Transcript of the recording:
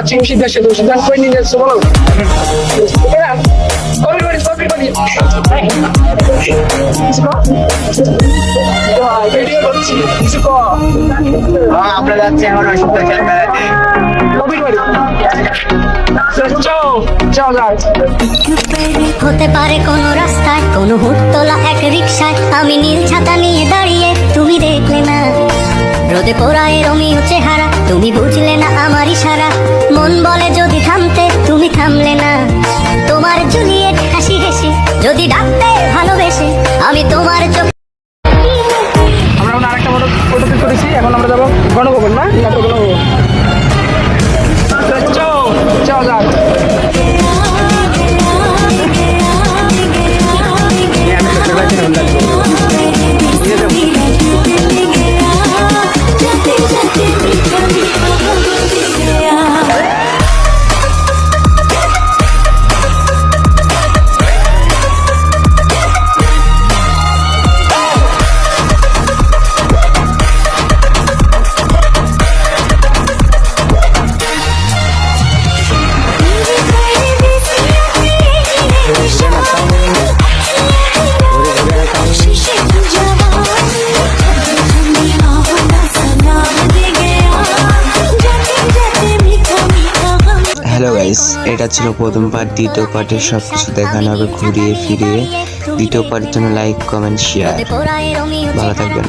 যাচ্ছি সিদ্ধার্থ সাথে সিদ্ধার্থ কই নিয়ে যাচ্ছে বলো কপি করি ভিডিও করছি কিছু কর আমরা যাচ্ছি এখন সিদ্ধার্থের মেলাতে। কপি করি চল চল যাই হতে পারে কোনো রাস্তায় কোনো হুটতোলা এক রিকশায় আমি নীল ছাতা নিয়ে দাঁড়িয়ে তুমি দেখলে না রোদে পোড়ায় রমিও চেহারা তুমি বুঝলে না আমার ইশারা মন বলে যদি থামতে তুমি থামলে না তোমার জুলিয়েট হাসি হেসে যদি ডাকতে ভালোবেসে আমি তোমার চোখ আমরা এখন আরেকটা বড় ফটো ক্লিক করেছি এখন আমরা যাবো গণভবন না গণভবন চল চল যাই হ্যালো গাইস, এটা ছিল প্রথম পার্ট। দ্বিতীয় পার্টের সব কিছু দেখানো হবে ঘুরিয়ে ফিরিয়ে। দ্বিতীয় পার্টের জন্য লাইক কমেন্ট শেয়ার, ভালো থাকবেন।